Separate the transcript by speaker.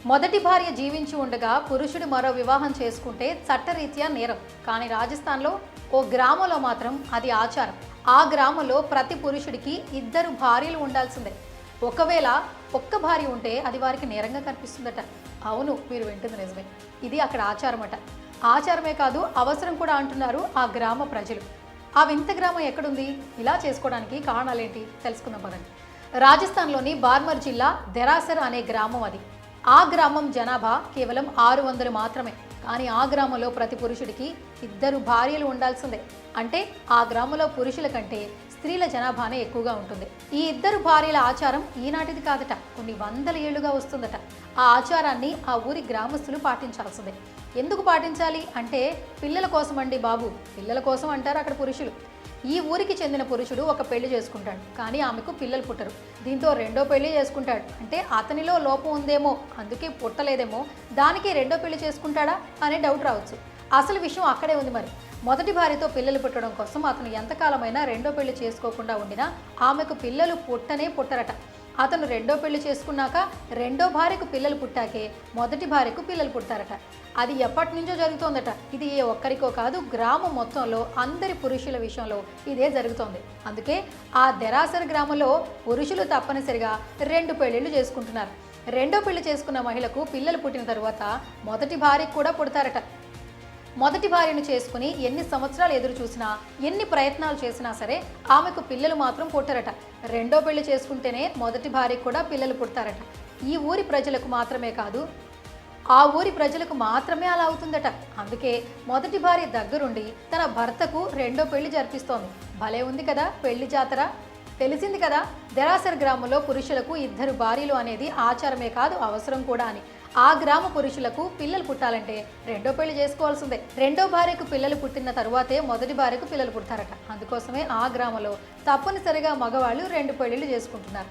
Speaker 1: మొదటి భార్య జీవించి ఉండగా పురుషుడు మరో వివాహం చేసుకుంటే చట్టరీత్యా నేరం. కానీ రాజస్థాన్లో ఓ గ్రామంలో మాత్రం అది ఆచారం. ఆ గ్రామంలో ప్రతి పురుషుడికి ఇద్దరు భార్యలు ఉండాల్సిందే. ఒకవేళ ఒక్క భార్య ఉంటే అది వారికి నేరంగా కనిపిస్తుందట. అవును, మీరు వింటుంది నిజమే. ఇది అక్కడ ఆచారమట. ఆచారమే కాదు, అవసరం కూడా అంటున్నారు ఆ గ్రామ ప్రజలు. ఆ వింత గ్రామం ఎక్కడుంది? ఇలా చేసుకోవడానికి కారణాలేంటి తెలుసుకుందాం పదండి. రాజస్థాన్లోని బార్మర్ జిల్లా దెరాసర్ అనే గ్రామం అది. ఆ గ్రామం జనాభా కేవలం 600 మాత్రమే. కానీ ఆ గ్రామంలో ప్రతి పురుషుడికి ఇద్దరు భార్యలు ఉండాల్సిందే. అంటే ఆ గ్రామంలో పురుషుల కంటే స్త్రీల జనాభానే ఎక్కువగా ఉంటుంది. ఈ ఇద్దరు భార్యల ఆచారం ఈనాటిది కాదట, కొన్ని వందల ఏళ్లుగా వస్తుందట. ఆ ఆచారాన్ని ఆ ఊరి గ్రామస్తులు పాటించాల్సిందే. ఎందుకు పాటించాలి అంటే పిల్లల కోసం అండి బాబు, పిల్లల కోసం అంటారు అక్కడ పురుషులు. ఈ ఊరికి చెందిన పురుషుడు ఒక పెళ్లి చేసుకుంటాడు, కానీ ఆమెకు పిల్లలు పుట్టరు. దీంతో రెండో పెళ్లి చేసుకుంటాడు. అంటే అతనిలో లోపం ఉందేమో, అందుకే పుట్టలేదేమో, దానికి రెండో పెళ్లి చేసుకుంటాడా అనే డౌట్ రావచ్చు. అసలు విషయం అక్కడే ఉంది మరి. మొదటి భార్యతో పిల్లలు పుట్టడం కోసం అతను ఎంతకాలమైనా రెండో పెళ్లి చేసుకోకుండా ఉండినా ఆమెకు పిల్లలు పుట్టరట. అతను రెండో పెళ్లి చేసుకున్నాక రెండో భార్యకు పిల్లలు పుట్టాకే మొదటి భార్యకు పిల్లలు పుట్టారట. అది ఎప్పటి నుంచో జరుగుతోందట. ఇది ఏ ఒక్కరికో కాదు, గ్రామం మొత్తంలో అందరి పురుషుల విషయంలో ఇదే జరుగుతోంది. అందుకే ఆ దెరాసర్ గ్రామంలో పురుషులు తప్పనిసరిగా 2 పెళ్లిళ్ళు చేసుకుంటున్నారు. రెండో పెళ్లి చేసుకున్న మహిళకు పిల్లలు పుట్టిన తరువాత మొదటి భార్యకు కూడా పుడతారట. మొదటి భార్యను చేసుకుని ఎన్ని సంవత్సరాలు ఎదురు చూసినా, ఎన్ని ప్రయత్నాలు చేసినా సరే ఆమెకు పిల్లలు మాత్రం పుట్టరట. రెండో పెళ్లి చేసుకుంటేనే మొదటి భార్యకు కూడా పిల్లలు పుడతారట. ఈ ఊరి ప్రజలకు మాత్రమే కాదు, ఆ ఊరి ప్రజలకు మాత్రమే అలా అవుతుందట. అందుకే మొదటి భార్య దగ్గరుండి తన భర్తకు రెండో పెళ్లి జరిపిస్తోంది. భలే ఉంది కదా పెళ్లి జాతర. తెలిసింది కదా, దెరాసర్ గ్రామంలో పురుషులకు ఇద్దరు భార్యలు అనేది ఆచారమే కాదు, అవసరం కూడా అని. ఆ గ్రామ పురుషులకు పిల్లలు పుట్టాలంటే రెండో పెళ్లి చేసుకోవాల్సిందే. రెండో భార్యకు పిల్లలు పుట్టిన తరువాతే మొదటి భార్యకు పిల్లలు పుడతారట. అందుకోసమే ఆ గ్రామంలో తప్పనిసరిగా మగవాళ్ళు 2 పెళ్లిళ్ళు చేసుకుంటున్నారు.